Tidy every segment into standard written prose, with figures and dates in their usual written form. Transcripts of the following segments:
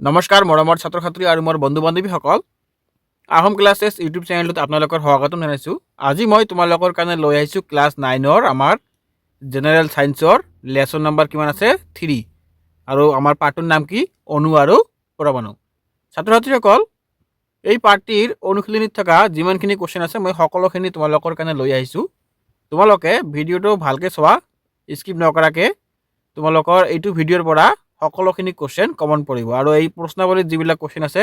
নমস্কাৰ মৰমৰ ছাত্ৰ ছাত্ৰী আৰু মোৰ বন্ধু বান্ধৱীসকল, আহোম ক্লাছেছ ইউটিউব চেনেলটোত আপোনালোকৰ স্বাগতম জনাইছোঁ। আজি মই তোমালোকৰ কাৰণে লৈ আহিছোঁ ক্লাছ 9-ৰ আমাৰ জেনেৰেল ছায়েন্সৰ লেচন নম্বৰ কিমান আছে 3 আৰু আমাৰ পাঠটোৰ নাম কি অণু আৰু পৰমাণু। ছাত্ৰ ছাত্ৰীসকল, এই পাঠটিৰ অনুশীলনীত থকা যিমানখিনি কুৱেশ্যন আছে মই সকলোখিনি তোমালোকৰ কাৰণে লৈ আহিছোঁ। তোমালোকে ভিডিঅ'টো ভালকৈ চোৱা, স্কিপ নকৰাকৈ। তোমালোকৰ এইটো ভিডিঅ'ৰ পৰা সকলোখিনি কুৱেশ্যন কমন পৰিব আৰু এই প্ৰশ্নাৱলীত যিবিলাক কুৱেশ্যন আছে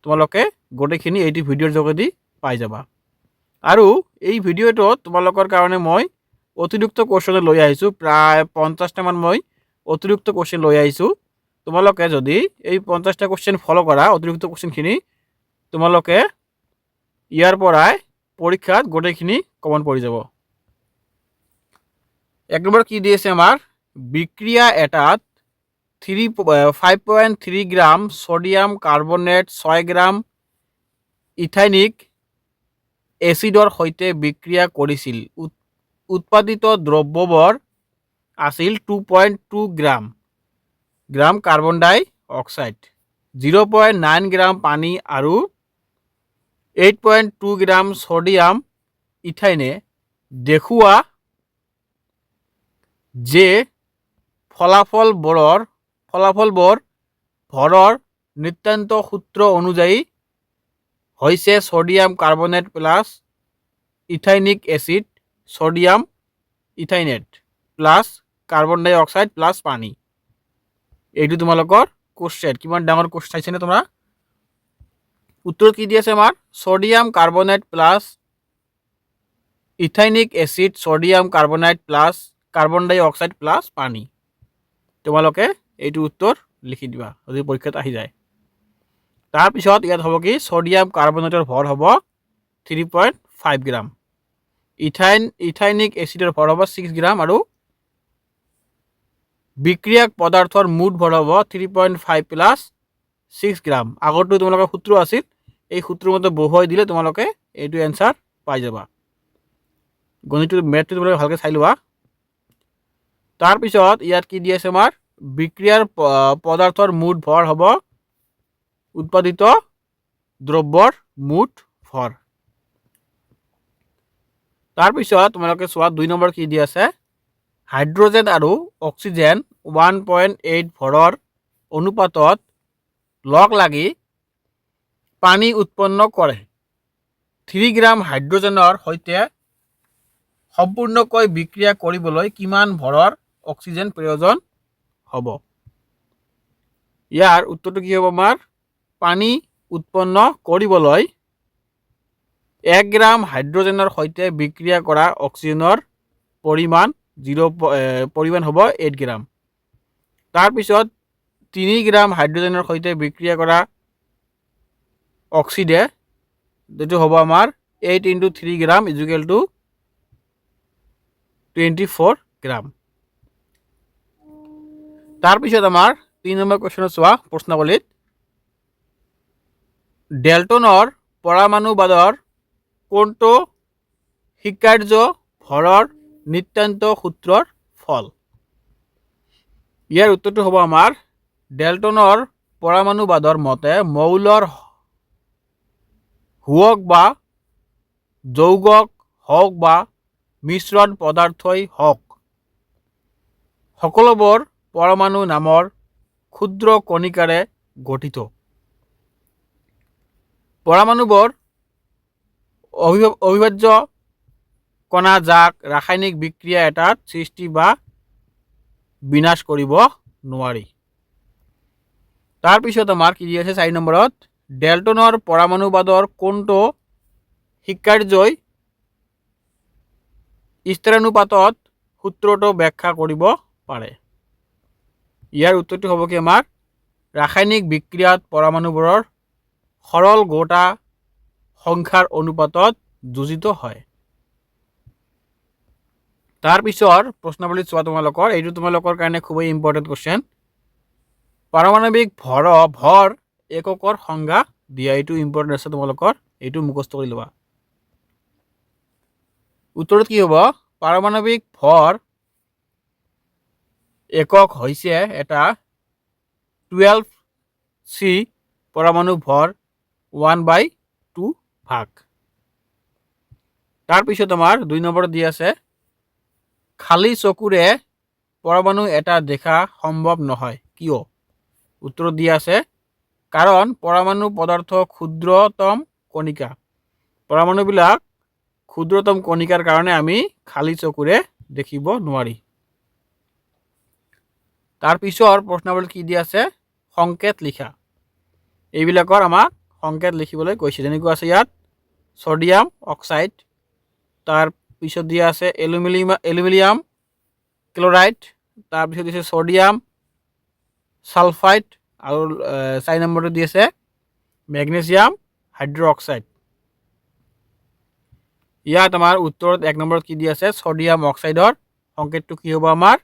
তোমালোকে গোটেইখিনি এইটো ভিডিঅ'ৰ যোগেদি পাই যাবা। আৰু এই ভিডিঅ'টোত তোমালোকৰ কাৰণে মই অতিৰিক্ত কুৱেশ্যন লৈ আহিছোঁ, প্ৰায় 50টামান মই অতিৰিক্ত কুৱেশ্যন লৈ আহিছোঁ। তোমালোকে যদি এই 50টা কুৱেশ্যন ফ'ল' কৰা অতিৰিক্ত কুৱেশ্যনখিনি, তোমালোকে ইয়াৰ পৰাই পৰীক্ষাত গোটেইখিনি কমন পৰি যাব। এক নম্বৰ কি দি আছে আমাৰ, বিক্ৰিয়া এটাত 5.3 গ্ৰাম সোডিয়াম কাৰ্বনেট 6 গ্ৰাম ইথাইনিক এসিডৰ সৈতে বিক্ৰিয়া কৰিছিল। উৎপাদিত দ্ৰব্যবোৰ আছিল 2.2 গ্ৰাম কাৰ্বন ডাই অক্সাইড, 0.9 গ্ৰাম পানী আৰু 8.2 গ্ৰাম সোডিয়াম ইথাইনে দেখুওৱা যে ফলাফলবোৰ ভৰৰ নিত্যান্ত সূত্ৰ অনুযায়ী হৈছে sodium carbonate plus ethanoic acid, sodium ethanoate plus carbon dioxide plus পানী। এইটো তোমালোকৰ কোশ্চেন, কিমান ডাঙৰ কোশ্চেন চাইছেনে তোমৰা? উত্তৰ কি দি আছে আমাৰ, sodium carbonate plus ethanoic acid, sodium carbonate plus carbon dioxide plus পানী। তোমালোকে এইটো উত্তৰ লিখি দিবা যদি পৰীক্ষাত আহি যায়। তাৰপিছত ইয়াত হ'ব কি, সোডিয়াম কাৰ্বনেটৰ ভৰ হ'ব 3.5 গ্ৰাম, ইথাইনিক এচিডৰ ভৰ হ'ব 6 গ্ৰাম আৰু বিক্ৰিয়ক পদাৰ্থৰ মুঠ ভৰ হ'ব 3.5 প্লাস 6 গ্ৰাম। আগৰটো তোমালোকৰ সূত্ৰ আছিল, এই সূত্ৰৰ মতে বহুৱাই দিলে তোমালোকে এইটো এনসাৰ পাই যাবা। গণিতৰ মেথটো তোমালোকে ভালকৈ চাই লোৱা। তাৰপিছত ইয়াত কি দি আছে আমাৰ, বিক্ৰিয়াৰ পদাৰ্থৰ মুঠ ভৰ হব উৎপাদিত দ্ৰব্যৰ মুঠ ভৰ। তাৰপিছত তোমালোকে চোৱা 2 নম্বৰ কি দি আছে, হাইড্ৰোজেন আৰু অক্সিজেন 1.8 ভৰৰ অনুপাতত লগ লাগি পানী উৎপন্ন কৰে। 3 গ্ৰাম হাইড্ৰোজেনৰ সৈতে সম্পূৰ্ণকৈ বিক্ৰিয়া কৰিবলৈ কিমান ভৰৰ অক্সিজেন প্ৰয়োজন হ'ব? ইয়াৰ উত্তৰটো কি হ'ব আমাৰ, পানী উৎপন্ন কৰিবলৈ 1 গ্ৰাম হাইড্ৰোজেনৰ সৈতে বিক্ৰিয়া কৰা অক্সিজেনৰ পৰিমাণ হ'ব 8 গ্ৰাম। তাৰপিছত 3 গ্ৰাম হাইড্ৰোজেনৰ সৈতে বিক্ৰিয়া কৰা অক্সিডে যেটো হ'ব আমাৰ 8 × 3 গ্ৰাম = 24 গ্ৰাম। তাৰপিছত আমাৰ 3 নম্বৰ কুৱেশ্যন চোৱা প্ৰশ্নাৱলীত, ডেল্টনৰ পৰমাণুবাদৰ কোনটো স্বীকাৰ্য ভৰৰ নিত্যান্ত সূত্ৰৰ ফল? ইয়াৰ উত্তৰটো হ'ব আমাৰ, ডেল্টনৰ পৰমাণুবাদৰ মতে মৌলৰ হুৱক বা যৌগক হওক বা মিশ্ৰণ পদাৰ্থই হওক, সকলোবোৰ পৰমাণু নামৰ ক্ষুদ্ৰ কণিকাৰে গঠিত। পৰমাণুবোৰ অবিভাজ্য কণা যাক ৰাসায়নিক বিক্ৰিয়া এটাত সৃষ্টি বা বিনাশ কৰিব নোৱাৰি। তাৰপিছত আমাৰ কি আছে 4 নম্বৰত, ডেল্টনৰ পৰমাণুবাদৰ কোনটো স্বীকাৰ্যই স্থিৰানুপাতত সূত্ৰটো ব্যাখ্যা কৰিব পাৰে? ইয়াৰ উত্তৰটো হ'ব কি আমাৰ, ৰাসায়নিক বিক্ৰিয়াত পৰমাণুবোৰৰ সৰল গোটা সংখ্যাৰ অনুপাতত যোজিত হয়। তাৰপিছত প্ৰশ্নাৱলীত চোৱা তোমালোকৰ, এইটো তোমালোকৰ কাৰণে খুবেই ইম্পৰ্টেণ্ট কুৱেশ্যন, পাৰমাণৱিক ভৰ এককৰ সংজ্ঞা দিয়া। এইটো ইম্পৰ্টেণ্ট আছে তোমালোকৰ, এইটো মুখস্থ কৰি লোৱা। উত্তৰত কি হ'ব, পাৰমাণৱিক ভৰ একক হৈছে এটা 12 চি পৰমাণু ভৰ 1/2 ভাগ। তাৰপিছত আমাৰ 2 নম্বৰত দি আছে খালী চকুৰে পৰমাণু এটা দেখা সম্ভৱ নহয় কিয়? উত্তৰত দিয়া আছে কাৰণ পৰমাণু পদাৰ্থ ক্ষুদ্ৰতম কণিকা। পৰমাণুবিলাক ক্ষুদ্ৰতম কণিকাৰ কাৰণে আমি খালী চকুৰে দেখিব নোৱাৰি। তাৰপিছৰ প্ৰশ্নাৱলীত কি দিয়া আছে সংকেত লিখা। এইবিলাকৰ আমাক সংকেত লিখিবলৈ কৈছে। যেনেকৈ আছে ইয়াত ছডিয়াম অক্সাইড, তাৰপিছত দিয়া আছে এলুমিনিয়াম ক্লৰাইড, তাৰপিছত দিছে ছডিয়াম সালফাইড আৰু 4 নম্বৰটো দি আছে মেগনেছিয়াম হাইড্ৰক্সাইড। ইয়াত আমাৰ উত্তৰত 1 নম্বৰত কি দি আছে ছডিয়াম অক্সাইডৰ সংকেতটো কি হ'ব আমাৰ?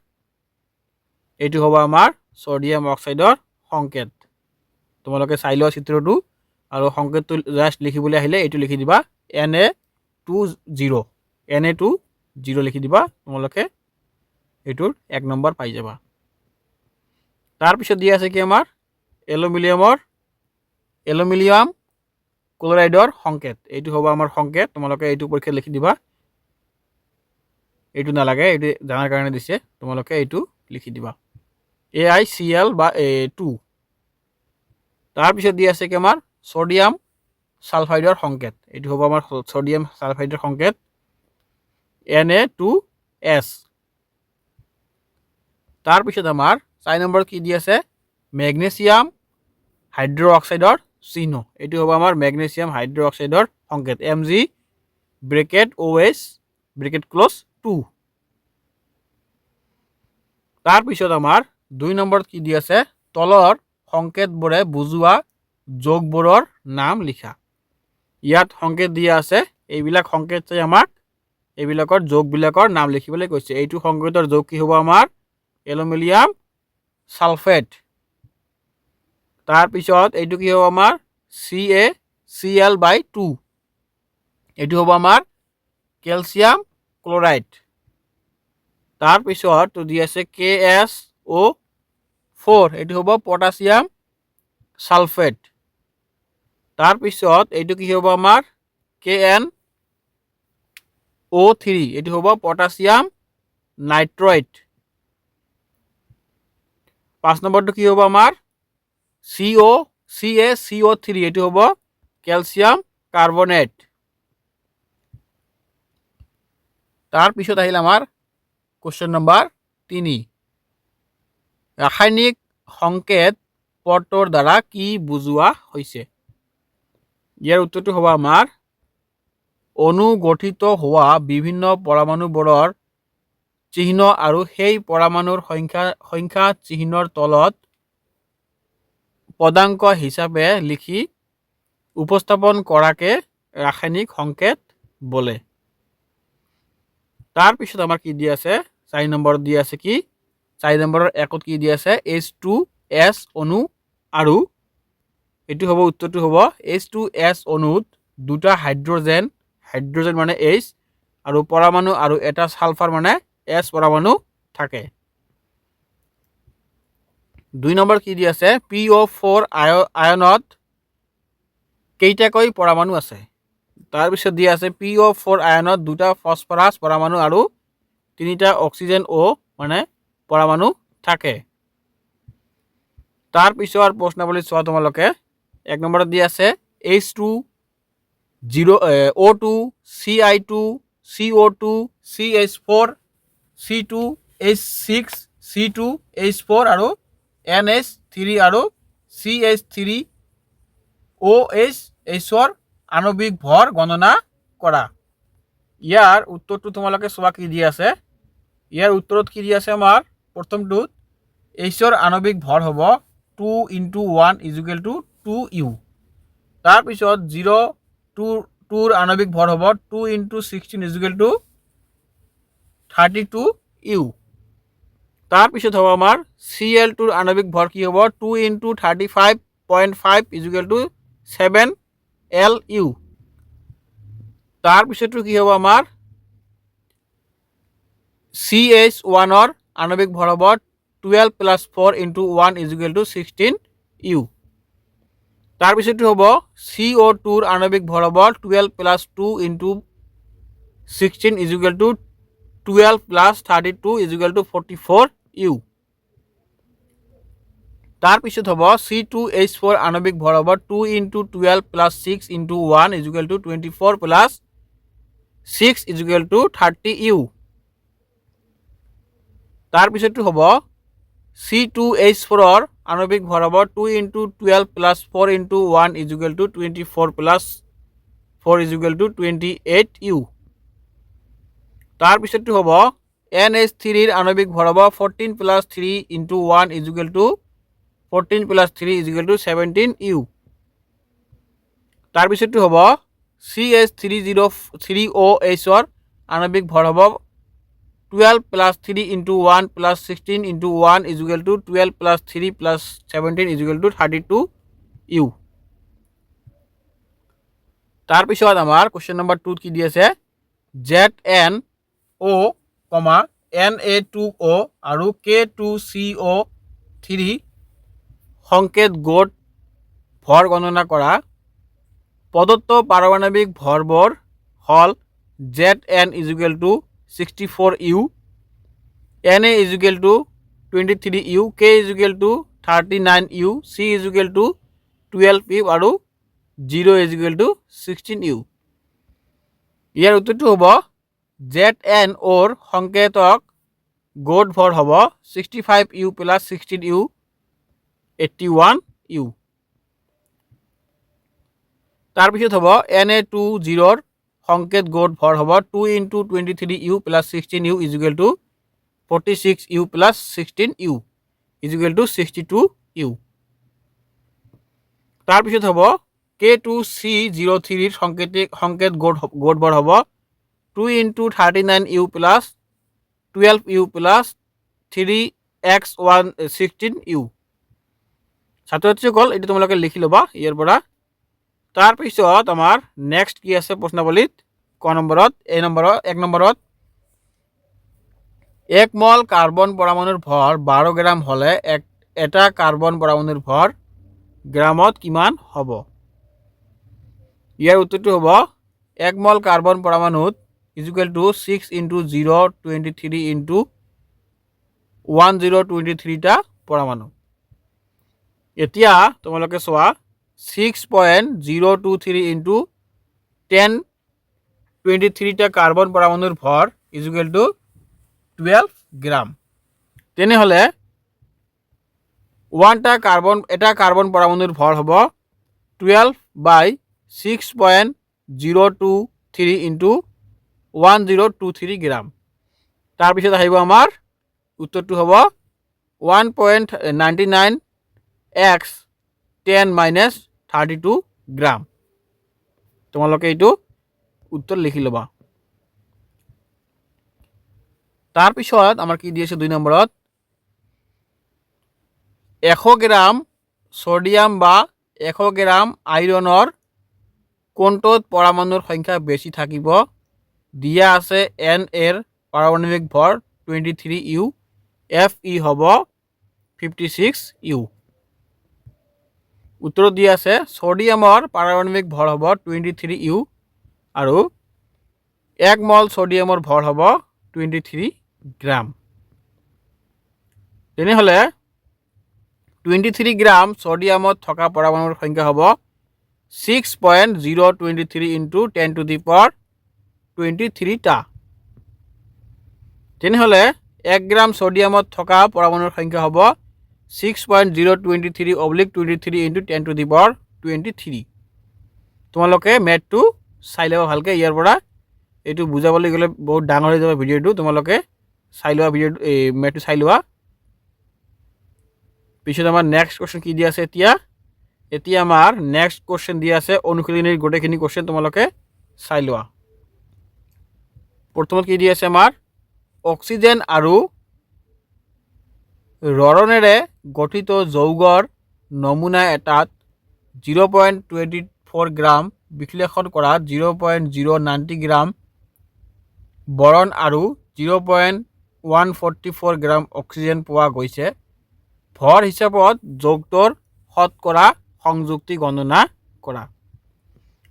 এইটো হ'ব আমাৰ ছডিয়াম অক্সাইডৰ সংকেত। তোমালোকে চাই লোৱা চিত্ৰটো আৰু সংকেতটো জাষ্ট লিখিবলৈ আহিলে এইটো লিখি দিবা Na20 Na20 লিখি দিবা, তোমালোকে এইটোৰ 1 নম্বৰ পাই যাবা। তাৰপিছত দিয়া আছে কি আমাৰ এলুমিনিয়াম ক্লৰাইডৰ সংকেত। এইটো হ'ব আমাৰ সংকেত, তোমালোকে এইটো পৰীক্ষাত লিখি দিবা। এইটো নালাগে, এইটো জানাৰ কাৰণে দিছে, তোমালোকে এইটো লিখি দিবা AiCl বা A2। তাৰপিছত দি আছে কি আমাৰ ছডিয়াম সালফাইডৰ সংকেত। এইটো হ'ব আমাৰ ছডিয়াম সালফাইডৰ সংকেত Na2S। তাৰপিছত আমাৰ 4 নম্বৰত কি দি আছে মেগনেছিয়াম হাইড্ৰক্সাইডৰ চিহ্ন। এইটো হ'ব আমাৰ মেগনেছিয়াম হাইড্ৰক্সাইডৰ সংকেত Mg(OH)2। তাৰপিছত আমাৰ 2 নম্বৰত কি দি আছে তলৰ সংকেতবোৰে বুজোৱা যোগবোৰৰ নাম লিখা। ইয়াত সংকেত দিয়া আছে, এইবিলাক সংকেত চাই আমাক এইবিলাকৰ যোগবিলাকৰ নাম লিখিবলৈ কৈছে। এইটো সংকেতৰ যোগ কি হ'ব আমাৰ এলুমিনিয়াম সালফেট। তাৰপিছত এইটো কি হ'ব আমাৰ CaCl/2। এইটো হ'ব আমাৰ কেলছিয়াম ক্লৰাইড। তাৰপিছত দি আছে KSO4। এইটো হ'ব পটাছিয়াম সালফেট। তাৰপিছত এইটো কি হ'ব আমাৰ KNO3। এইটো হ'ব পটাছিয়াম নাইট্ৰইড। 5 নম্বৰটো কি হ'ব আমাৰ CaCO3। এইটো হ'ব কেলছিয়াম কাৰ্বনেট। তাৰপিছত আহিল আমাৰ কোৱেশ্চন নম্বৰ 3 ৰাসায়নিক সংকেত পদটোৰ দ্বাৰা কি বুজোৱা হৈছে? ইয়াৰ উত্তৰটো হ'ব আমাৰ অনুগঠিত হোৱা বিভিন্ন পৰমাণুবোৰৰ চিহ্ন আৰু সেই পৰমাণুৰ সংখ্যা চিহ্নৰ তলত পদাঙ্ক হিচাপে লিখি উপস্থাপন কৰাকে ৰাসায়নিক সংকেত বোলে। তাৰপিছত আমাৰ কি দি আছে 4 নম্বৰত দি আছে কি 4 নম্বৰৰ 1ত কি দি আছে H2S অণু আৰু এইটো হ'ব উত্তৰটো হ'ব H2S অণুত দুটা হাইড্ৰজেন মানে H আৰু পৰমাণু আৰু এটা সালফাৰ মানে S পৰমাণু থাকে। 2 নম্বৰ কি দি আছে PO4 আয়নত কেইটাকৈ পৰমাণু আছে? তাৰপিছত দি আছে PO4 আয়নত দুটা ফসফৰাছ পৰমাণু আৰু 3টা অক্সিজেন মানে পৰমাণু থাকে। তাৰপিছৰ প্ৰশ্নাৱলী চোৱা তোমালোকে 1 নম্বৰত দি আছে H2O2 Ci2 CO2 CH4 C2H6 C2H4 আৰু NH3 আৰু CH3OHৰ আণবিক ভৰ গণনা কৰা। ইয়াৰ উত্তৰটো তোমালোকে চোৱা কি দি আছে। ইয়াৰ উত্তৰত কি দি আছে আমাৰ প্ৰথমটোত Hৰ আণবিক ভৰ হ'ব 2 × 1 = 2U। তাৰপিছত 0 ৰ আণবিক ভৰ হ'ব 2 × 16 = 32U। তাৰপিছত হ'ব আমাৰ Cl2 আণবিক ভৰ কি হ'ব 2 × 35.5 = 7Lu। তাৰপিছতো কি হ'ব আমাৰ CH1ৰ আণবিক ভৰ হ'ব 12 + 4 × 1 = 16U। তাৰপিছতটো হ'ব CO2 ৰ আণবিক ভৰ হ'ব 12 plus 2 into 16 is equal to 12 plus 32 is equal to 44 u. তাৰপিছত হ'ব C2H4 আণবিক ভৰ হ'ব 2 into 12 plus 6 into 1 is equal to 24 plus 6 is equal to 30 u. তাৰপিছতটো হ'ব C2H4 ৰ আণবিক ভৰ হ'ব 2 into 12 plus 4 into 1 is equal to 24 plus 4 is equal to 28 u. তাৰপিছতটো হ'ব NH3 ৰ আণবিক ভৰ হ'ব 14 plus 3 into 1 is equal to 14 plus 3 is equal to 17 u. তাৰপিছতটো হ'ব CH3OH ৰ আণবিক ভৰ হ'ব 12 plus 3 into 1 plus 16 into 1 is equal to 12 plus 3 plus 17 is equal to 32 u. তাৰপিছত আমাৰ কুৱেশ্যন নম্বৰ 2 কি দি আছে ZnO, Na2O আৰু K2CO3 সংকেত গোট ভৰ গণনা কৰা। প্ৰদত্ত পাৰমাণৱিক ভৰবোৰ হ'ল Zn is equal to 64 u, Na is equal to 23 u, K is equal to 39 u, C is equal to 12 u আৰু 0 ইজ ইকুৱেল টু 16 ইউ। ইয়াৰ উত্তৰটো হ'ব ZnO ৰ সংকেতক গোট ভৰ হ'ব 65 ইউ প্লাছ 16 ইউ 81 ইউ। তাৰপিছত হ'ব Na20 ৰ সংকেত গোট ভৰ হ'ব 2 into 23 u plus 16 u is equal to 46 u plus 16 u is equal to 62 u. তাৰপিছত হ'ব K2C03 ৰ সংকেত গোট ভৰ হ'ব 2 into 39 u plus 12 u plus 3x16 u. ছাত্ৰ ছাত্ৰীসকল এইটো তোমালোকে লিখি ল'বা ইয়াৰ পৰা। তাৰপিছত আমাৰ নেক্সট কি আছে প্ৰশ্নাৱলীত ক নম্বৰত এক নম্বৰত 1 মল কাৰ্বন পৰমাণুৰ ভৰ 12 গ্ৰাম হ'লে এটা কাৰ্বন পৰমাণুৰ ভৰ গ্ৰামত কিমান হ'ব? ইয়াৰ উত্তৰটো হ'ব 1 মল কাৰ্বন পৰমাণুত is equal to 6 into 023 into 1023 টা পৰমাণু। এতিয়া তোমালোকে চোৱা 6.023 ইনটু 1023 টা কাৰ্বন পৰমাণুৰ ভৰ ইজ ইকুৱেল টু 12 গ্ৰাম। তেনেহ'লে এটা কাৰ্বন পৰমাণুৰ ভৰ হ'ব 12 বাই 6.023 ইনটু 1023 গ্ৰাম। তাৰপিছত আহিব আমাৰ উত্তৰটো হ'ব 1.99 x 10 মাইনাছ 32 গ্ৰাম। তোমালোকে এইটো উত্তৰ লিখি ল'বা। তাৰপিছত আমাৰ কি দি আছে 2 নম্বৰত 100 গ্ৰাম ছডিয়াম বা 100 গ্ৰাম আইৰণৰ কোনটোত পৰমাণুৰ সংখ্যা বেছি থাকিব? দিয়া আছে Na ৰ পাৰমাণৱিক ভৰ 23 ইউ, Fe হ'ব 56 ইউ। উত্তৰত দিয়া আছে ছডিয়ামৰ পাৰমাণৱিক ভৰ হ'ব 23 ইউ আৰু 1 মল ছডিয়ামৰ ভৰ হ'ব 23 গ্ৰাম। তেনেহ'লে 23 গ্ৰাম ছডিয়ামত থকা পৰমাণুৰ সংখ্যা হ'ব 6.023 ইনটু 10 টু দি পাৱাৰ 23 টা। তেনেহ'লে 1 গ্ৰাম ছডিয়ামত থকা পৰমাণুৰ সংখ্যা হ'ব 6.023/23 ইনটু 10 টু দি পাৱাৰ 23। তোমালোকে মেথটো চাই ল'বা ভালকৈ। ইয়াৰ পৰা এইটো বুজাবলৈ গ'লে বহুত ডাঙৰ হৈ যাব ভিডিঅ'টো। তোমালোকে চাই লোৱা মেথটো চাই লোৱা। পিছত আমাৰ নেক্সট কুৱেশ্যন কি দিয়া আছে এতিয়া আমাৰ নেক্সট কুৱেশ্যন দিয়া আছে অনুশীলনীৰ গোটেইখিনি কুৱেশ্যন তোমালোকে চাই লোৱা। প্ৰথমত কি দিয়া আছে আমাৰ অক্সিজেন আৰু ৰৰণেৰে গঠিত যৌগৰ নমুনা এটাত 0.24 গ্ৰাম বিশ্লেষণ কৰাত 0.090 গ্ৰাম বৰণ আৰু 0.144 গ্ৰাম অক্সিজেন পোৱা গৈছে। ভৰ হিচাপত যৌগটোৰ শতকৰা সংযুক্তি গণনা কৰা।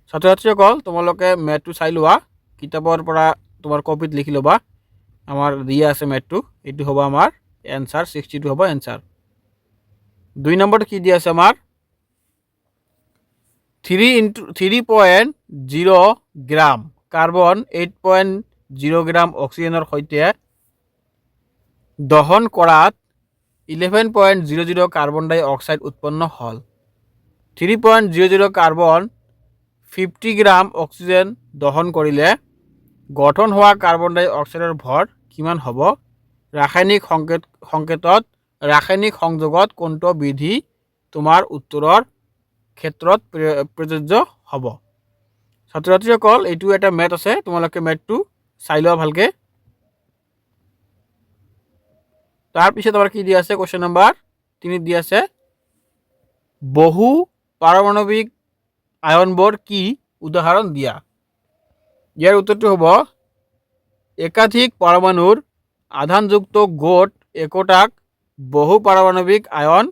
ছাত্ৰ ছাত্ৰীসকল তোমালোকে মেথটো চাই লোৱা, কিতাপৰ পৰা তোমাৰ কপিত লিখি ল'বা। আমাৰ দিয়া আছে মেথটো, এইটো হ'ব আমাৰ এনসাৰ, 62 হ'ব এনসাৰ। 2 নম্বৰটো কি দিয়া আছে আমাৰ 3.0 গ্ৰাম কাৰ্বন 8.0 গ্ৰাম অক্সিজেনৰ সৈতে দহন কৰাত 11.00 কাৰ্বন ডাই অক্সাইড উৎপন্ন হ'ল। 3.00 কাৰ্বন 50 গ্ৰাম অক্সিজেন দহন কৰিলে গঠন হোৱা কাৰ্বন ডাই অক্সাইডৰ ভৰ কিমান হ'ব? ৰাসায়নিক সংযোগত কোনটো বিধি তোমাৰ উত্তৰৰ ক্ষেত্ৰত প্ৰযোজ্য হ'ব? ছাত্ৰ ছাত্ৰীসকল এইটো এটা মেথ আছে, তোমালোকে মেথটো চাই লোৱা ভালকে। তাৰপিছত আমাৰ কি দিয়া আছে কোৱেশ্চন নম্বৰ 3 দিয়া আছে বহু পাৰমাণৱিক আয়নবোৰ কি? উদাহৰণ দিয়া। ইয়াৰ উত্তৰটো হ'ব একাধিক পৰমাণুৰ আধানযুক্ত গোট একোটাক বহু পাৰমাণৱিক আয়ন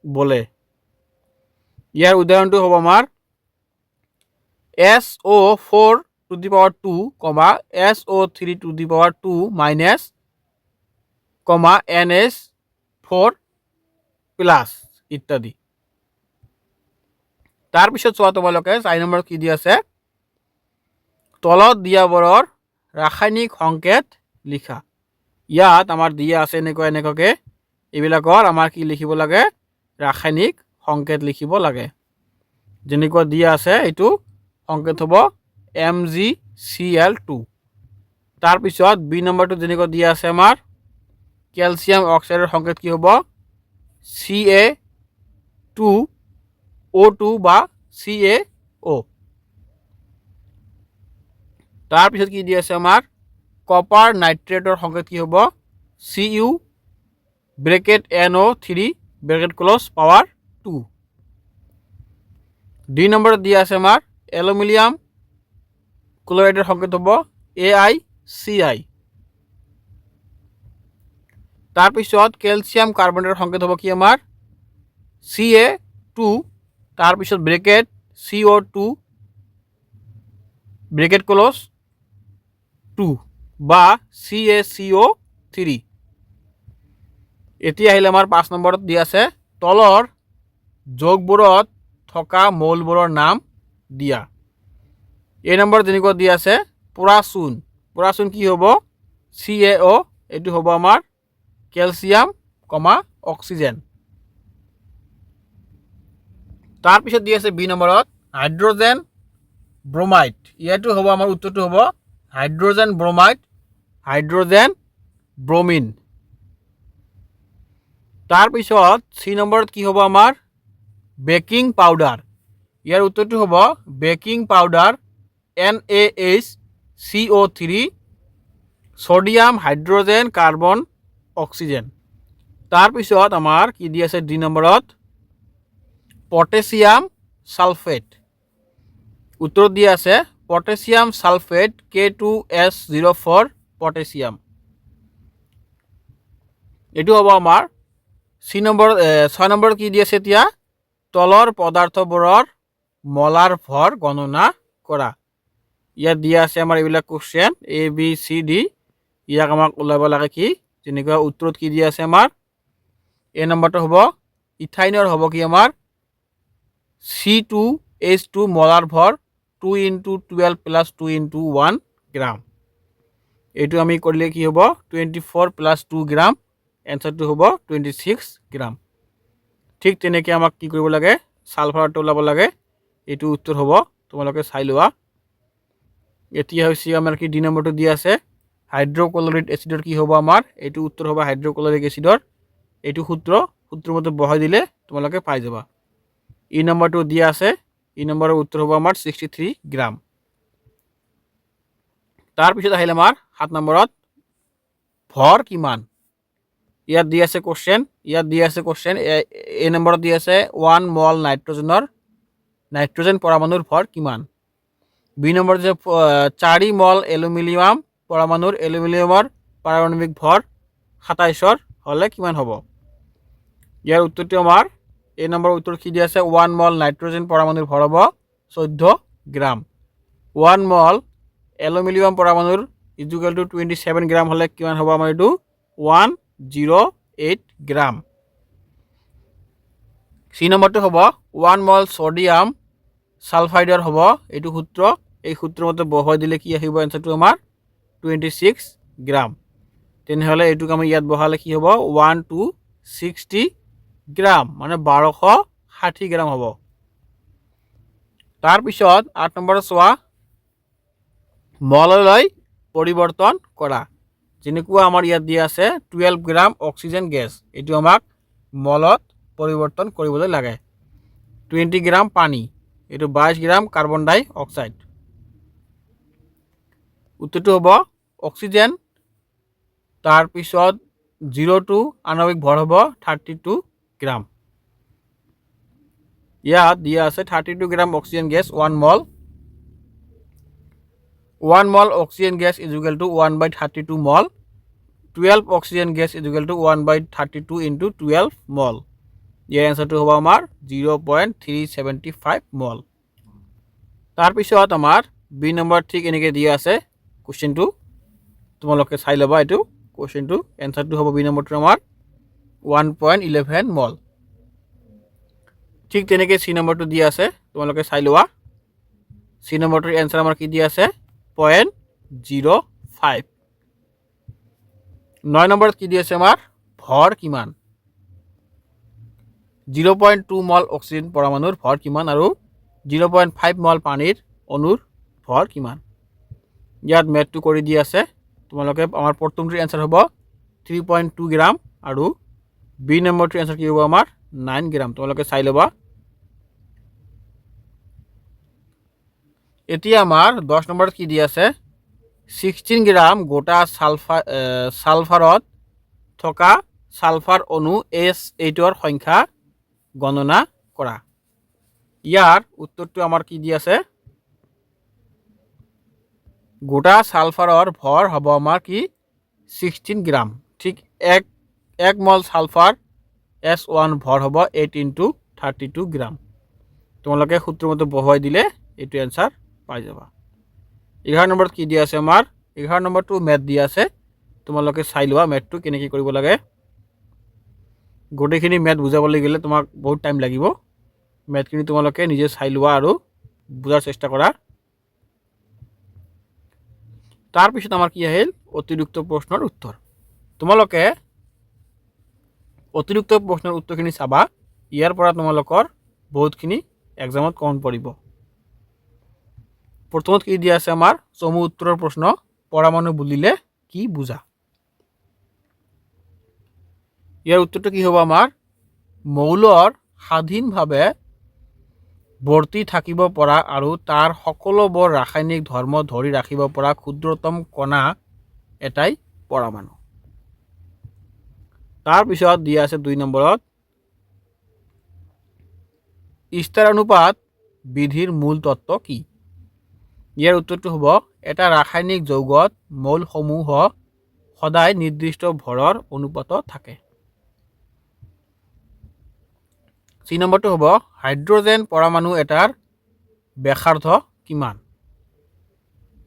বলে। ইয়াৰ উদাহৰণটো হ'ব আমাৰ SO4⁴ SO3⁴ NH4+ ইত্যাদি। তাৰপিছত চোৱা তোমালোকে 4 নম্বৰ কি দিয়া আছে তলত দিয়াবোৰৰ ৰাসায়নিক সংকেত লিখা। ইয়াত আমাৰ দিয়া আছে এনেকুৱাকে এইবিলাকৰ আমাৰ কি লিখিব লাগে ৰাসায়নিক সংকেত লিখিব লাগে। যেনেকুৱা দিয়া আছে এইটো সংকেত হ'ব MgCl2। তাৰপিছত বি নম্বৰটো যেনেকুৱা দিয়া আছে আমাৰ কেলছিয়াম অক্সাইডৰ সংকেত কি হ'ব Ca2O2 বা CaO। তাৰপিছত কি দিয়া আছে আমাৰ কপাৰ নাইট্ৰেটৰ সংকেত কি হ'ব Cu(NO3)2। 2 নম্বৰত দিয়া আছে আমাৰ এলুমিনিয়াম ক্লোৰাইডৰ সংকেত হ'ব AiCi। তাৰপিছত কেলছিয়াম কাৰ্বনেটৰ সংকেত হ'ব কি আমাৰ Ca2, তাৰপিছত ব্ৰেকেট CO2 ব্ৰেকেট ক্লোজ 2 বা CaCO3। এতিয়া আহিলে আমাৰ 5 নম্বৰত দিয়া আছে তলৰ যোগবোৰত থকা মৌলবোৰৰ নাম দিয়া। এই নম্বৰ যেনেকুৱা দিয়া আছে পৰাচুন কি হ'ব CaO, এইটো হ'ব আমাৰ কেলছিয়াম অক্সিজেন। তাৰপিছত দিয়া আছে বি নম্বৰত হাইড্ৰজেন ব্ৰোমাইড। ইয়াতো হ'ব আমাৰ উত্তৰটো হ'ব হাইড্ৰজেন ব্ৰোমাইড, হাইড্ৰজেন ব্ৰোমিন। তাৰপিছত চি নম্বৰত কি হ'ব আমাৰ বেকিং পাউডাৰ। ইয়াৰ উত্তৰটো হ'ব baking powder NaHCO3 sodium hydrogen carbon oxygen. তাৰপিছত আমাৰ কি দি আছে ডি নম্বৰত পটেছিয়াম সালফেট। উত্তৰ দিয়া আছে পটেছিয়াম সালফেট K2S04 পটেছিয়াম। এইটো হ'ব আমাৰ 6 নম্বৰ কি দি আছে এতিয়া তলৰ পদাৰ্থবোৰৰ মলাৰ ভৰ গণনা কৰা। ইয়াত দিয়া আছে আমাৰ এইবিলাক কোৱেশ্চন ABCD। ইয়াক আমাক ওলাব লাগে কি যেনেকুৱা উত্তৰত কি দিয়া আছে আমাৰ এ নম্বৰটো হ'ব ইথাইনৰ হ'ব কি আমাৰ C2H2 মলাৰ ভৰ 2 × 12 + 2 × 1 গ্ৰাম। এইটো আমি কৰিলে কি হ'ব 24 + 2 গ্ৰাম, এনসাৰটো হ'ব 26 গ্ৰাম। ঠিক তেনেকৈ আমাক কি কৰিব লাগে সালফাৰটো ওলাব লাগে, এইটো উত্তৰ হ'ব তোমালোকে চাই লোৱা। এতিয়া হৈছে আমাৰ কি ডি নম্বৰটো দিয়া আছে হাইড্ৰক্লৰিক এচিডৰ কি হ'ব আমাৰ এইটো উত্তৰ হ'ব হাইড্ৰক্লৰিক এচিডৰ। এইটো সূত্ৰৰ মতে বহাই দিলে তোমালোকে পাই যাবা। ই নম্বৰটো দিয়া আছে, ই নম্বৰৰ উত্তৰ হ'ব আমাৰ 63 গ্ৰাম। তাৰপিছত আহিলে আমাৰ 7 নম্বৰত ভৰ কিমান। ইয়াত দিয়া আছে কোৱেশ্চন এ নম্বৰত দিয়া আছে 1 মল নাইট্ৰজেন পৰমাণুৰ ভৰ কিমান। বি নম্বৰ যে 4 মল এলুমিনিয়াম পৰমাণুৰ এলুমিনিয়ামৰ পাৰমাণৱিক ভৰ 27 হ'লে কিমান হ'ব। ইয়াৰ উত্তৰটো আমাৰ এই নম্বৰ উত্তৰ কি দিয়া আছে 1 মল নাইট্ৰজেন পৰমাণুৰ ভৰ হ'ব 14 গ্ৰাম 1 মল এলুমিনিয়াম পৰমাণুৰ ইকুৱেল টু 27 গ্ৰাম হ'লে কিমান হ'ব আমাৰ এইটো 108 গ্ৰাম সি নম্বৰটো হ'ব 1 মল সোডিয়াম সালফাইডৰ হ'ব এইটো সূত্ৰ এই সূত্ৰৰ মতে বহুৱাই দিলে কি আহিব এনসাৰটো আমাৰ 26 গ্ৰাম তেনেহলে এইটোক আমি ইয়াত বহালে কি হ'ব 1260 গ্ৰাম মানে 1260 গ্ৰাম হ'ব তাৰ পিছত 8 নম্বৰত চোৱা মললৈ পৰিৱৰ্তন কৰা যেনেকুৱা আমাৰ ইয়াত দিয়া আছে 12 গ্ৰাম অক্সিজেন গেছ এইটো আমাক মলত পৰিৱৰ্তন কৰিবলৈ লাগে 20 গ্ৰাম পানী এইটো 22 গ্ৰাম কাৰ্বন ডাই অক্সাইড উত্তৰটো হ'ব অক্সিজেন তাৰ পিছত 0 আণবিক ভৰ হ'ব 32 গ্ৰাম ইয়াত দিয়া আছে 32 গ্ৰাম oxygen gas 1 mall 1 mol oxygen gas is equal to 1/32 mol 12 oxygen gas is equal to 1/32 into 12 mol ইয়াৰ আনসাৰটো হ'ব আমাৰ 0.375 mol তাৰ পিছত আমাৰ বি নম্বৰ ঠিক এনেকৈ দিয়া আছে কোশ্চেনটো তোমালোকে চাই ল'বা এইটো কোশ্চেনটো আনসাৰটো হ'ব বি নম্বৰটো আমাৰ 1.11 mol ঠিক তেনেকৈ সি নম্বৰটো দিয়া আছে তোমালোকে চাই লোৱা সি নম্বৰটোৰ আনসাৰ আমাৰ কি দিয়া আছে 0.05 9 নম্বৰত কি দিয়া আছে আমাৰ ভৰ কিমান 0.2 মল অক্সিজেন পৰমাণুৰ ভৰ কিমান আৰু 0.5 মল পানীৰ অণুৰ ভৰ কিমান ইয়াত মেথটো কৰি দিয়া আছে তোমালোকে আমাৰ প্ৰথমটোৰ আনসাৰ হ'ব 3.2 গ্ৰাম আৰু বি নম্বৰটোৰ আনসাৰ কি হ'ব আমাৰ 9 গ্ৰাম তোমালোকে চাই ল'বা এতিয়া আমাৰ 10 নম্বৰত কি দিয়া আছে 16 গ্ৰাম গোটা সালফাৰত থকা সালফাৰ অণু S8 ৰ সংখ্যা গণনা কৰা ইয়াৰ উত্তৰটো আমাৰ কি দিয়া আছে গোটা সালফাৰৰ ভৰ হ'ব আমাৰ কি 16 গ্ৰাম ঠিক 1 মল সালফাৰ S1 ভৰ হ'ব 8 into 32 গ্ৰাম তোমালোকে সূত্ৰৰ মতে বহুৱাই দিলে এইটো আনসাৰ পাই যাবা 11 নম্বৰত কি দিয়া আছে আমাৰ 11 নম্বৰটো মেথ দিয়া আছে তোমালোকে চাই লোৱা মেথটো কেনেকৈ কৰিব লাগে গোটেইখিনি মেথ বুজাবলৈ গ'লে তোমাক বহুত টাইম লাগিব মেথখিনি তোমালোকে নিজে চাই লোৱা আৰু বুজাৰ চেষ্টা কৰা তাৰ পিছত আমাৰ কি আহিল অতিৰিক্ত প্ৰশ্নৰ উত্তৰ তোমালোকে অতিৰিক্ত প্ৰশ্নৰ উত্তৰখিনি চাবা ইয়াৰ পৰা তোমালোকৰ বহুতখিনি এক্সামত কমন পৰিব প্ৰথমত কি দিয়া আছে আমাৰ চমু উত্তৰৰ প্ৰশ্ন পৰমাণু বুলিলে কি বুজা ইয়াৰ উত্তৰটো কি হ'ব আমাৰ মৌলৰ স্বাধীনভাৱে বৰ্তি থাকিব পৰা আৰু তাৰ সকলোবোৰ ৰাসায়নিক ধৰ্ম ধৰি ৰাখিব পৰা ক্ষুদ্ৰতম কণা এটাই পৰমাণু তাৰ পিছত দিয়া আছে 2 নম্বৰত ষ্টাৰ অনুপাত বিধিৰ মূল তত্ত্ব কি ইয়াৰ উত্তৰটো হ'ব এটা ৰাসায়নিক যৌগত মৌলসমূহ সদায় নিৰ্দিষ্ট ভৰৰ অনুপাতত থাকে সি নম্বৰটো হ'ব হাইড্ৰজেন পৰমাণু এটাৰ ব্যাসাৰ্ধ কিমান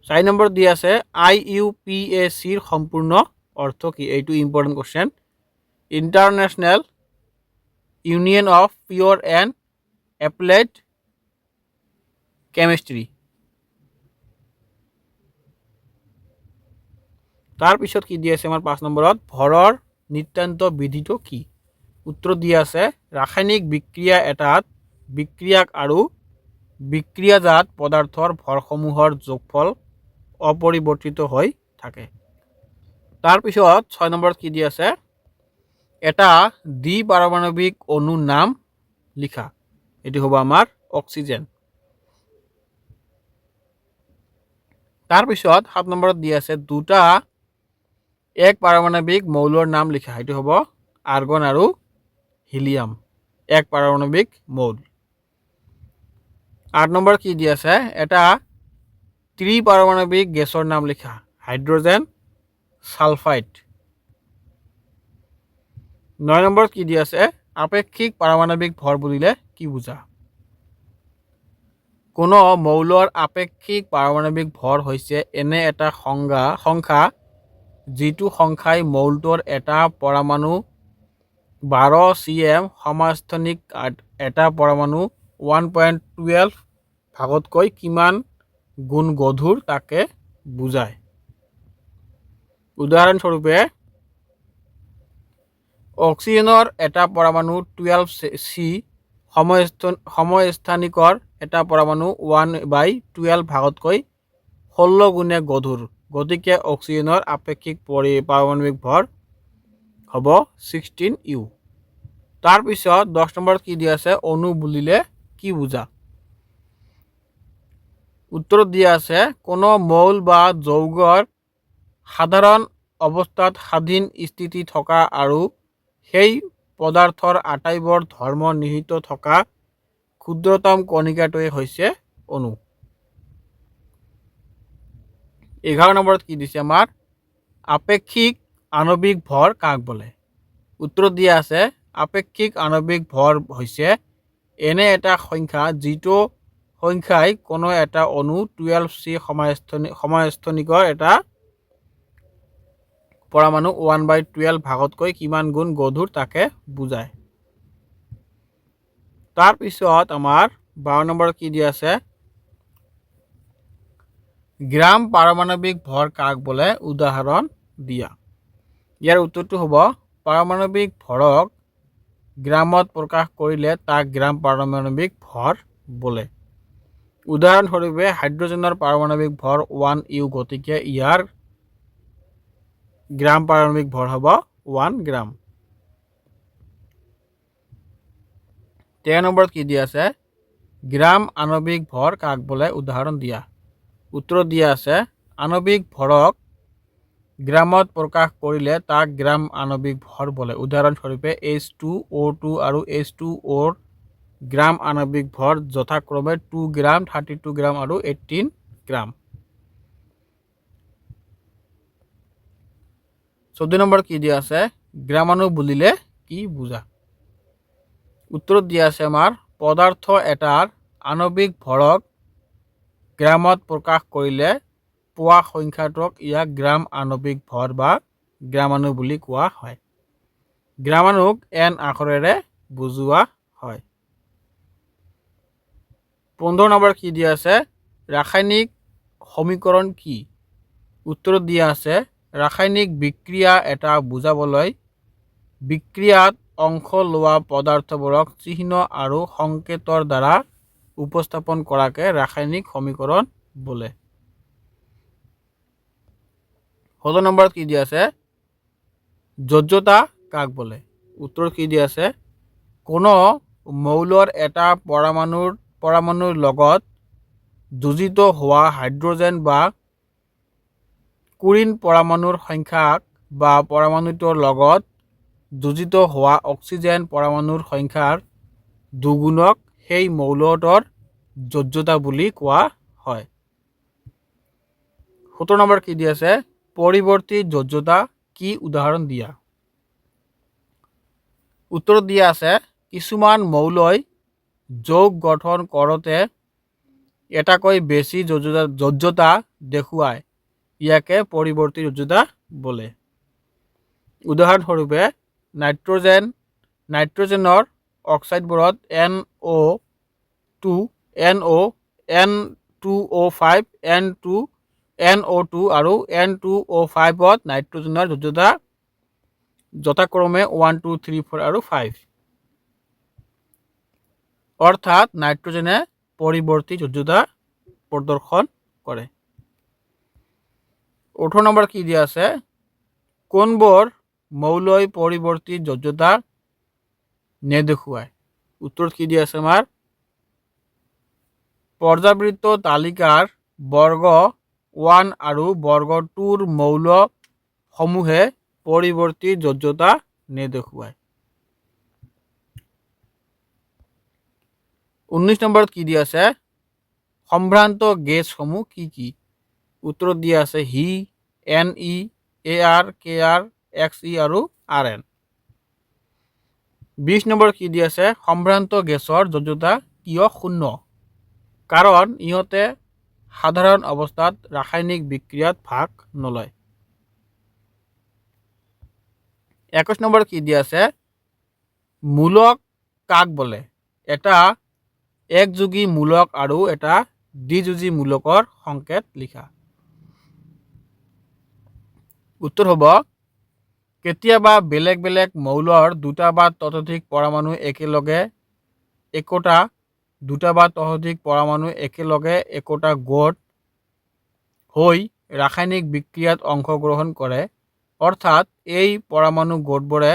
4 নম্বৰ দিয়া আছে IUPAC ৰ সম্পূৰ্ণ অৰ্থ কি এইটো important question international union of pure and applied chemistry তাৰ পিছত কি দিয়া আছে আমাৰ 5 নম্বৰত ভৰৰ নিত্যান্ত বিধিটো কি উত্তৰ দিয়া আছে ৰাসায়নিক বিক্ৰিয়া এটাত বিক্ৰিয়াক আৰু বিক্ৰিয়াজাত পদাৰ্থৰ ভৰসমূহৰ যোগফল অপৰিৱৰ্তিত হৈ থাকে তাৰ পিছত 6 নম্বৰত কি দিয়া আছে এটা দ্বিপাৰমাণৱিক অণুৰ নাম লিখা এটি হ'ব আমাৰ অক্সিজেন তাৰ পিছত 7 নম্বৰত দিয়া আছে দুটা এক পাৰমাণৱিক মৌলৰ নাম লিখা এটি হ'ব আৰ্গন আৰু হিলিয়াম এক পাৰমাণৱিক মৌল 8 নম্বৰ কি দিয়া আছে এটা ত্ৰিপাৰমাণৱিক গেছৰ নাম লিখা হাইড্ৰজেন সালফাইড 9 নম্বৰ কি দিয়া আছে আপেক্ষিক পাৰমাণৱিক ভৰ বুলিলে কি বুজা? কোনো মৌলৰ আপেক্ষিক পাৰমাণৱিক ভৰ হৈছে এনে এটা সংখ্যা যিটো সংখ্যাই মৌলটোৰ এটা পৰমাণু 12 cm সমাস্থনিক এটা পৰমাণু 1.12 ভাগতকৈ কিমান গুণ গধুৰ তাকে বুজায়। উদাহৰণস্বৰূপে অক্সিজেনৰ এটা পৰমাণু 12 C সমস্থানিকৰ এটা পৰমাণু 1/12 ভাগতকৈ 16 গুণে গধুৰ। গতিকে অক্সিজেনৰ আপেক্ষিক পাৰমাণৱিক ভৰ হ'ব 16 U। তাৰপিছত 10 নম্বৰত কি দিয়া আছে? অণু বুলিলে কি বুজা? উত্তৰত দিয়া আছে কোনো মৌল বা যৌগৰ সাধাৰণ অৱস্থাত স্বাধীন স্থিতি থকা আৰু সেই পদাৰ্থৰ আটাইবোৰ ধৰ্ম নিহিত থকা ক্ষুদ্ৰতম কণিকাটোৱে হৈছে অণু। 11 নম্বৰত কি দিছে আমাৰ? আপেক্ষিক আণৱিক ভৰ কাক বোলে? উত্তৰত দিয়া আছে আপেক্ষিক আণৱিক ভৰ হৈছে এনে এটা সংখ্যা যিটো সংখ্যাই কোনো এটা অণু 12 C সমস্থনিকৰ এটা পৰমাণু 1/12 ভাগতকৈ কিমান গুণ গধুৰ তাকে বুজায়। তাৰপিছত আমাৰ 12 নম্বৰত কি দিয়া আছে? গ্ৰাম পাৰমাণৱিক ভৰ কাক বোলে? উদাহৰণ দিয়া। ইয়াৰ উত্তৰটো হ'ব পাৰমাণৱিক ভৰক গ্ৰামত প্ৰকাশ কৰিলে তাক গ্ৰাম পাৰমাণৱিক ভৰ বোলে। উদাহৰণস্বৰূপে হাইড্ৰজেনৰ পাৰমাণৱিক ভৰ 1 U, গতিকে ইয়াৰ গ্ৰাম পাৰমাণৱিক ভৰ হ'ব 1 গ্ৰাম। 13 নম্বৰত কি দিয়া আছে? গ্ৰাম আণৱিক ভৰ কাক বোলে? উদাহৰণ দিয়া। উত্তৰত দিয়া আছে আণৱিক ভৰক গ্ৰামত প্ৰকাশ কৰিলে তাক গ্ৰাম আণৱিক ভৰ বোলে। উদাহৰণস্বৰূপে H2O2 আৰু H2O ৰ গ্ৰাম আণৱিক ভৰ যথাক্ৰমে 2 গ্ৰাম, 32 গ্ৰাম আৰু 18 গ্ৰাম। 14 নম্বৰত কি দিয়া আছে? গ্ৰামাণু বুলিলে কি বুজা? উত্তৰত দিয়া আছে আমাৰ পদাৰ্থ এটাৰ আণৱিক ভৰক গ্ৰামত প্ৰকাশ কৰিলে পোৱা সংখ্যাটোক ইয়াক গ্ৰাম আণৱিক ভৰ বা গ্ৰামাণু বুলি কোৱা হয়। গ্ৰামাণুক N আখৰেৰে বুজোৱা হয়। 15 নম্বৰ কি দিয়া আছে? ৰাসায়নিক সমীকৰণ কি? উত্তৰত দিয়া আছে ৰাসায়নিক বিক্ৰিয়া এটা বুজাবলৈ বিক্ৰিয়াত অংশ লোৱা পদাৰ্থবোৰক চিহ্ন আৰু সংকেতৰ দ্বাৰা উপস্থাপন কৰাকে ৰাসায়নিক সমীকৰণ বোলে। 16 নম্বৰত কি দিয়া আছে? যোজ্যতা কাক বোলে? উত্তৰত কি দিয়া আছে? কোনো মৌলৰ এটা পৰমাণুৰ লগত যোজিত হোৱা হাইড্ৰজেন বা কুৰিন পৰমাণুৰ সংখ্যাক বা পৰমাণুটোৰ লগত যোজিত হোৱা অক্সিজেন পৰমাণুৰ সংখ্যাৰ দুগুণক সেই মৌলটোৰ যোজ্যতা বুলি কোৱা হয়। 17 নম্বৰ কি দিয়া আছে? পৰিৱৰ্তী যোজ্যতা কি? উদাহৰণ দিয়া। উত্তৰত দিয়া আছে কিছুমান মৌলই যৌগ গঠন কৰোঁতে এটাকৈ বেছি যোজ্যতা দেখুৱায় ইয়াকে পৰিৱৰ্তী যোজ্যতা বোলে। উদাহৰণস্বৰূপে নাইট্ৰজেনৰ অক্সাইডবোৰত N2O5 আৰু N2O5ত নাইট্ৰজেনৰ যোজ্যতা যথাক্ৰমে 1 2 3 4 আৰু 5। অৰ্থাৎ নাইট্ৰজেনে পৰিৱৰ্তী যোজ্যতা প্ৰদৰ্শন কৰে। 18 নম্বৰ কি দিয়া আছে? কোনবোৰ মৌলই পৰিৱৰ্তী যোজ্যতা নেদেখুৱায়? উত্তৰত কি দিয়া আছে আমাৰ? পৰ্যাবৃত্ত তালিকাৰ বৰ্গ 1 আৰু বৰ্গ 2ৰ মৌল সমূহে পৰিৱৰ্তী যোজ্যতা নেদেখুৱায়। 19 নম্বৰত কি দিয়া আছে? সম্ভ্ৰান্ত গেছসমূহ কি কি? উত্তৰত দিয়া আছে He, Ne, Ar, Kr, Xe আৰু Rn। 20 নম্বৰ কি দি আছে, সম্ভ্ৰান্ত গেছৰ যোজ্যতা কিয় শূন্য? কাৰণ ইহঁতে সাধাৰণ অৱস্থাত ৰাসায়নিক বিক্ৰিয়াত ভাগ নলয়। 21 নম্বৰ কি দি আছে, মূলক কাক বোলে? এটা একযোগী মূলক আৰু এটা দ্বিযোজী মূলকৰ সংকেত লিখা। উত্তৰ হ'ব, কেতিয়াবা বেলেগ বেলেগ মৌলৰ দুটা বা ততোধিক পৰমাণু একেলগে একোটা দুটা বা ততোধিক পৰমাণু একেলগে একোটা গোট হৈ ৰাসায়নিক বিক্ৰিয়াত অংশগ্ৰহণ কৰে। অৰ্থাৎ এই পৰমাণু গোটবোৰে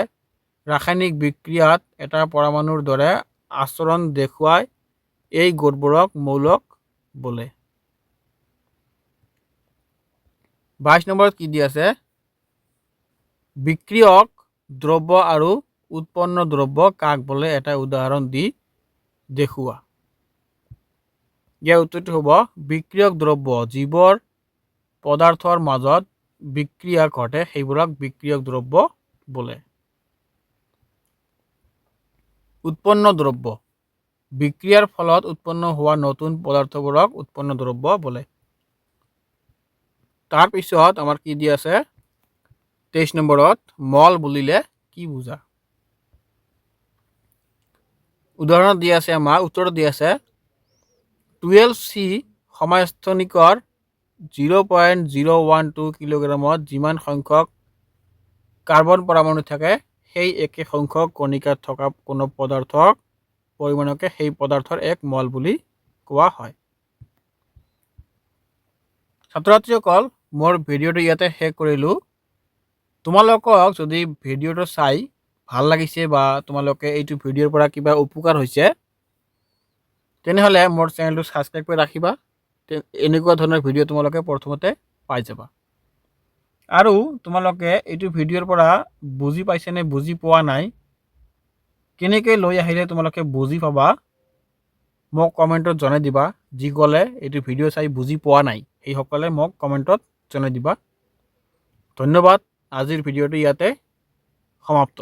ৰাসায়নিক বিক্ৰিয়াত এটা পৰমাণুৰ দৰে আচৰণ দেখুৱাই এই গোটবোৰক মৌলক বোলে। 22 নম্বৰত কি দি আছে, বিক্ৰিয়ক দ্ৰব্য আৰু উৎপন্ন দ্ৰব্য কাক বলে? এটা উদাহৰণ দি দেখুওৱা। ইয়াৰ উত্তৰটো হ'ব, বিক্ৰিয়ক দ্ৰব্য যিবোৰ পদাৰ্থৰ মাজত বিক্ৰিয়া ঘটে সেইবোৰক বিক্ৰিয়ক দ্ৰব্য বলে। উৎপন্ন দ্ৰব্য বিক্ৰিয়াৰ ফলত উৎপন্ন হোৱা নতুন পদাৰ্থবোৰক উৎপন্ন দ্ৰব্য বলে। তাৰপিছত আমাৰ কি দি আছে, 23 নম্বৰত মল বুলিলে কি বুজা? উদাহৰণ দি আছে, আমাৰ উত্তৰ দি আছে 12C সমস্থনিকৰ 0.012 কিলোগ্ৰামত যিমান সংখ্যক কাৰ্বন পৰমাণু থাকে সেই একে সংখ্যক কণিকা থকা কোনো পদাৰ্থৰ পৰিমাণকে সেই পদাৰ্থৰ এক মল বুলি কোৱা হয়। ছাত্ৰ ছাত্ৰীসকল, মোৰ ভিডিঅ'টো ইয়াতে শেষ কৰিলোঁ। তোমালোকক যদি ভিডিঅ'টো চাই ভাল লাগিছে বা তোমালোকে এইটো ভিডিঅ'ৰ পৰা কিবা উপকাৰ হৈছে তেনেহ'লে মোৰ চেনেলটো ছাবস্ক্ৰাইব কৰি ৰাখিবা। এনেকুৱা ধৰণৰ ভিডিঅ' তোমালোকে প্ৰথমতে পাই যাবা। আৰু তোমালোকে এইটো ভিডিঅ'ৰ পৰা বুজি পাইছে নে বুজি পোৱা নাই, কেনেকৈ লৈ আহিলে তোমালোকে বুজি পাবা মোক কমেণ্টত জনাই দিবা। যিসকলে এইটো ভিডিঅ' চাই বুজি পোৱা নাই সেইসকলে মোক কমেণ্টত জনাই দিবা। ধন্যবাদ। আজিৰ ভিডিঅ'টো ইয়াতে সমাপ্ত।